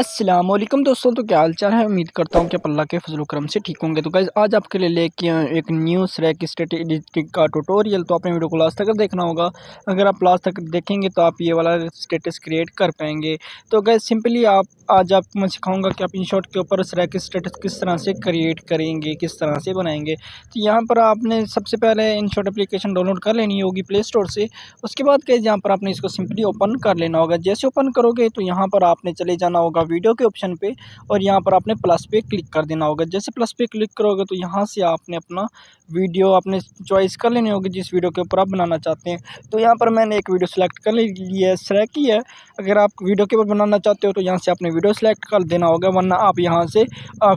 अस्सलामुअलैकुम दोस्तों, तो क्या हाल चाल है। उम्मीद करता हूँ कि आप अल्लाह के फजल करम से ठीक होंगे। तो गाइस आज आपके लिए लेके आए हैं एक न्यू स्रैक स्टैटिस्टिक का ट्यूटोरियल। तो आपने वीडियो को लास्ट तक देखना होगा। अगर आप लास्ट तक देखेंगे तो आप ये वाला स्टेटस क्रिएट कर पाएंगे। तो गाइस सिंपली आज आपको मैं सिखाऊंगा कि आप InShot के ऊपर स्रैक स्टेटस किस तरह से क्रिएट करेंगे, किस तरह से बनाएंगे। तो यहाँ पर आपने सबसे पहले InShot एप्लीकेशन डाउनलोड कर लेनी होगी प्ले स्टोर से। उसके बाद गाइस यहाँ पर आपने इसको सिंपली ओपन कर लेना होगा। जैसे ओपन करोगे तो यहाँ पर आपने चले जाना होगा वीडियो के ऑप्शन पे और यहाँ पर आपने प्लस पे क्लिक कर देना होगा। जैसे प्लस पे क्लिक करोगे तो यहाँ से आपने अपना वीडियो आपने चॉइस कर लेनी होगी जिस वीडियो के ऊपर आप बनाना चाहते हैं। तो यहाँ पर मैंने एक वीडियो सेलेक्ट कर ली है, स्रैक की है। अगर आप वीडियो के ऊपर बनाना चाहते हो तो यहाँ से आपने वीडियो सेलेक्ट कर देना होगा, वरना आप यहाँ से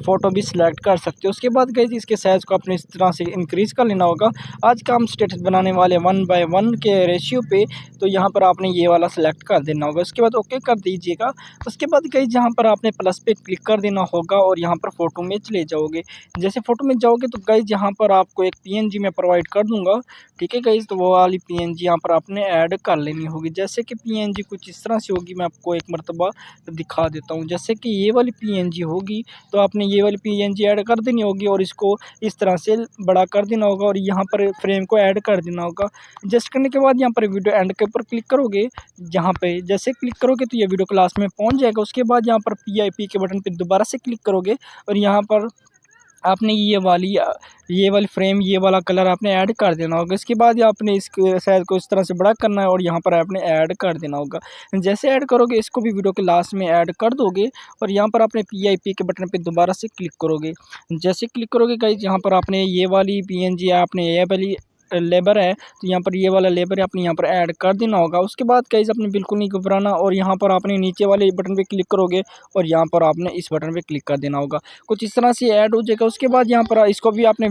फ़ोटो भी सिलेक्ट कर सकते हो। उसके बाद गाइस इसके साइज़ को अपने इस तरह से इंक्रीज़ कर लेना होगा। आज का हम स्टेटस बनाने वाले 1:1 के रेशियो पे, तो यहाँ पर आपने ये वाला सेलेक्ट कर देना होगा। उसके बाद ओके कर दीजिएगा। उसके बाद गाइस यहाँ पर आपने प्लस पे क्लिक कर देना होगा और यहाँ पर फ़ोटो में चले जाओगे। जैसे फ़ोटो में जाओगे तो गाइस यहाँ पर आपको एक PNG मैं प्रोवाइड कर दूँगा, ठीक है गाइस। तो वो वाली PNG यहाँ पर आपने ऐड कर लेनी होगी। जैसे कि PNG कुछ इस तरह से होगी, मैं आपको एक मरतबा दिखा देता हूँ। जैसे कि ये वाली PNG होगी तो आपने ये वाली PNG ऐड कर देनी होगी और इसको इस तरह से बड़ा कर देना होगा और यहाँ पर फ्रेम को ऐड कर देना होगा। जस्ट करने के बाद यहाँ पर वीडियो एंड के ऊपर क्लिक करोगे। यहाँ पे जैसे क्लिक करोगे तो ये वीडियो क्लास में पहुँच जाएगा। उसके बाद यहाँ पर PIP के बटन पे दोबारा से क्लिक करोगे और यहाँ पर आपने ये वाली फ्रेम, ये वाला कलर आपने ऐड कर देना होगा। इसके बाद आपने इसके साइज़ को इस तरह से बड़ा करना है और यहाँ पर आपने ऐड कर देना होगा। जैसे ऐड करोगे इसको भी वीडियो के लास्ट में ऐड कर दोगे और यहाँ पर आपने PIP के बटन पे दोबारा से क्लिक करोगे। जैसे क्लिक करोगे गाइस यहाँ पर आपने ये वाली PNG आपने ये वाली लेबर है, तो यहाँ पर ये वाला लेबर है आपने यहाँ पर ऐड कर देना होगा। उसके बाद गाइस आपने बिल्कुल नहीं घबराना और यहाँ पर आपने नीचे वाले बटन पे क्लिक करोगे और यहाँ पर आपने इस बटन पे क्लिक कर देना होगा। कुछ इस तरह से ऐड हो जाएगा। उसके बाद यहाँ पर इसको भी आपने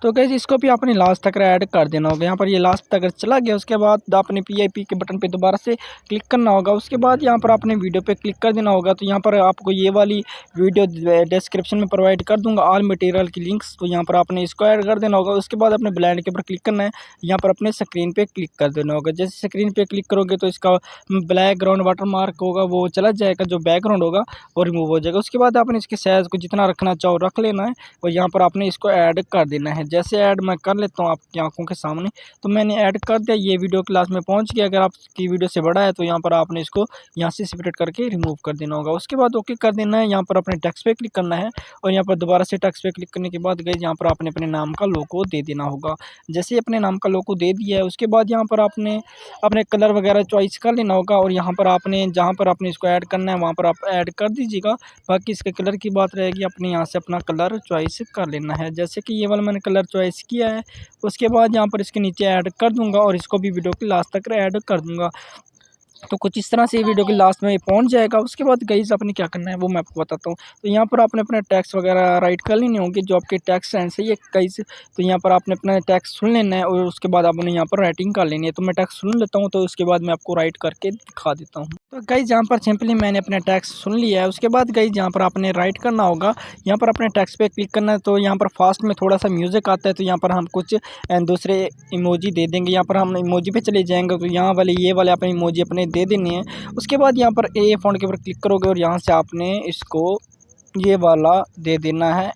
तो गाइस इसको भी आपने लास्ट तक ऐड कर देना होगा। यहाँ पर ये लास्ट तक चला गया। उसके बाद आपने PIP के बटन पे दोबारा से क्लिक करना होगा। उसके बाद यहाँ पर आपने वीडियो पे क्लिक कर देना होगा। तो यहाँ पर आपको ये वाली वीडियो डिस्क्रिप्शन में प्रोवाइड कर दूंगा ऑल मटेरियल की लिंक्स, तो यहाँ पर आपने इसको ऐड कर देना होगा। उसके बाद अपने ब्लेंड के ऊपर क्लिक करना है, यहाँ पर अपने स्क्रीन पर क्लिक कर देना होगा। जैसे स्क्रीन पर क्लिक करोगे तो इसका बैकग्राउंड वाटर मार्क होगा वो चला जाएगा, जो बैकग्राउंड होगा वो रिमूव हो जाएगा। उसके बाद आपने इसके साइज़ को जितना रखना चाहो रख लेना है और यहाँ पर आपने इसको ऐड कर देना है। जैसे ऐड मैं कर लेता हूँ आपकी आंखों के सामने, तो मैंने ऐड कर दिया। ये वीडियो क्लास में पहुँच गया। अगर आपकी वीडियो से बड़ा है तो यहाँ पर आपने इसको यहाँ से सेपरेट करके रिमूव कर देना होगा। उसके बाद ओके कर देना है। यहाँ पर अपने टेक्स्ट पे क्लिक करना है और यहाँ पर दोबारा से टेक्स्ट पे क्लिक करने के बाद गाइस यहाँ पर आपने अपने नाम का लोगो दे देना होगा। जैसे अपने नाम का लोगो दे दिया है उसके बाद यहाँ पर आपने अपने कलर वगैरह चॉइस कर लेना होगा और यहाँ पर आपने जहाँ पर आपने इसको ऐड करना है वहाँ पर आप ऐड कर दीजिएगा। बाकी इसके कलर की बात रहेगी, अपने यहाँ से अपना कलर चॉइस कर लेना है। जैसे कि ये वाला मैंने कलर चॉइस किया है। उसके बाद यहाँ पर इसके नीचे ऐड कर दूंगा और इसको भी वीडियो के लास्ट तक ऐड कर दूंगा। तो कुछ इस तरह से ये वीडियो के लास्ट में पहुंच जाएगा। उसके बाद गाइस आपने क्या करना है वो मैं आपको बताता हूँ। तो यहाँ पर आपने अपने टैक्स वगैरह राइट कर लेने होंगे, जो आपके टैक्स एंड से ये गाइस। तो यहाँ पर आपने अपना टैक्स सुन लेना है और उसके बाद आपने यहाँ पर राइटिंग कर लेनी है। तो मैं टैक्स सुन लेता हूँ, तो उसके बाद मैं आपको राइट करके दिखा देता हूँ। तो गाइस यहाँ पर सिंपली मैंने अपना टैक्स सुन लिया है। उसके बाद गाइस यहाँ पर आपने राइट करना होगा। यहाँ पर अपने टैक्स पे क्लिक करना है। तो यहाँ पर फास्ट में थोड़ा सा म्यूज़िक आता है, तो यहाँ पर हम कुछ दूसरे इमोजी दे देंगे। यहाँ पर हम इमोजी पे चले जाएंगे तो यहाँ वाले ये वाले अपने इमोजी अपने दे देने हैं। उसके बाद यहाँ पर ए फ़ॉन्ट के ऊपर क्लिक करोगे और यहाँ से आपने इसको ये वाला दे देना है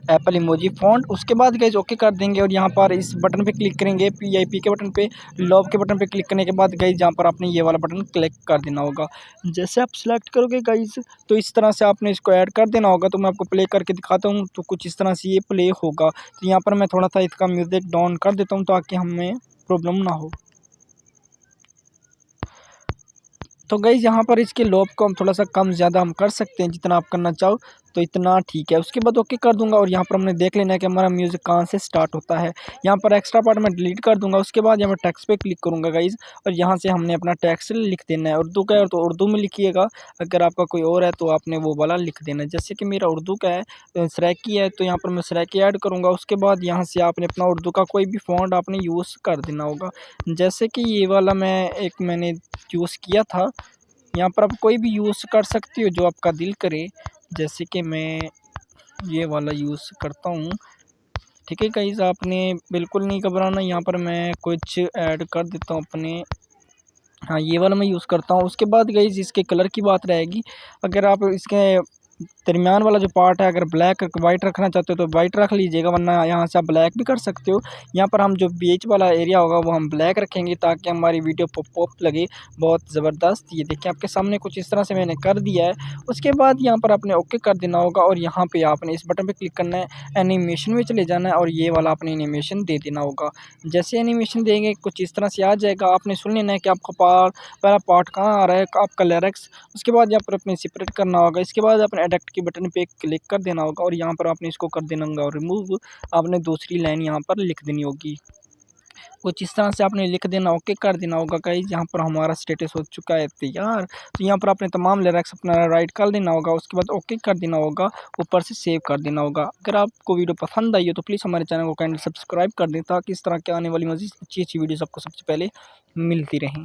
एप्पल इमोजी फ़ॉन्ट। उसके बाद गाइस ओके कर देंगे और यहाँ पर इस बटन पे क्लिक करेंगे, PIP के बटन पे, लॉब के बटन पे क्लिक करने के बाद गाइस यहाँ पर आपने ये वाला बटन क्लिक कर देना होगा। जैसे आप सिलेक्ट करोगे गाइस तो इस तरह से आपने इसको ऐड कर देना होगा। तो मैं आपको प्ले करके दिखाता हूँ। तो कुछ इस तरह से ये प्ले होगा। तो यहाँ पर मैं थोड़ा सा इसका म्यूज़िक डाउन कर देता हूँ ताकि हमें प्रॉब्लम ना हो। तो गाइस यहाँ पर इसके लोब को हम थोड़ा सा कम ज़्यादा हम कर सकते हैं, जितना आप करना चाहो तो इतना ठीक है। उसके बाद ओके कर दूंगा और यहाँ पर हमने देख लेना है कि हमारा म्यूज़िक कहाँ से स्टार्ट होता है। यहाँ पर एक्स्ट्रा पार्ट मैं डिलीट कर दूंगा। उसके बाद यहाँ पर टेक्स्ट पे क्लिक करूँगा गाइस और यहाँ से हमने अपना टेक्स्ट लिख देना है। उर्दू का है तो उर्दू में लिखिएगा, अगर आपका कोई और है तो आपने वो वाला लिख देना है। जैसे कि मेरा उर्दू का है, सराइकी है, तो यहाँ पर मैं सराइकी ऐड करूँगा। उसके बाद यहाँ से आपने अपना उर्दू का कोई भी फ़ॉन्ट आपने यूज़ कर देना होगा। जैसे कि ये वाला मैंने यूज़ किया था। यहाँ पर आप कोई भी यूज़ कर सकते हो जो आपका दिल करे। जैसे कि मैं ये वाला यूज़ करता हूँ, ठीक है गाइस। आपने बिल्कुल नहीं घबराना। यहाँ पर मैं कुछ ऐड कर देता हूँ अपने हाँ, ये वाला मैं यूज़ करता हूँ। उसके बाद गाइज़ इसके कलर की बात रहेगी। अगर आप इसके दरमियान वाला जो पार्ट है, अगर ब्लैक वाइट रखना चाहते हो तो वाइट रख लीजिएगा, वरना यहाँ से आप ब्लैक भी कर सकते हो। यहाँ पर हम जो बीच वाला एरिया होगा वो हम ब्लैक रखेंगे ताकि हमारी वीडियो पॉप लगे बहुत ज़बरदस्त। ये देखिए आपके सामने कुछ इस तरह से मैंने कर दिया है। उसके बाद यहाँ पर आपने ओके कर देना होगा और यहाँ पे आपने इस बटन पे क्लिक करना है, एनिमेशन में चले जाना है और ये वाला आपने एनिमेशन दे देना होगा। जैसे एनिमेशन देंगे कुछ इस तरह से आ जाएगा। आपने सुन लेना है कि आपका पहला पार्ट कहाँ आ रहा है, आपका लिरिक्स। उसके बाद यहाँ पर अपने सेपरेट करना होगा। इसके बाद अपने एडिट के बटन पे क्लिक कर देना होगा और यहाँ पर आपने इसको कर देना होगा रिमूव। आपने दूसरी लाइन यहाँ पर लिख देनी होगी। कुछ इस तरह से आपने लिख देना, ओके कर देना होगा गाइस। यहाँ पर हमारा स्टेटस हो चुका है तैयार। तो यहाँ पर आपने तमाम लिरिक्स अपना राइट कर देना होगा। उसके बाद ओके कर देना होगा, ऊपर से सेव कर देना होगा। अगर आपको वीडियो पसंद आई हो तो प्लीज़ हमारे चैनल को काइंडली सब्सक्राइब कर दें ताकि इस तरह के आने वाली मज़ीद अच्छी अच्छी वीडियोज़ आपको सबसे पहले मिलती रहें।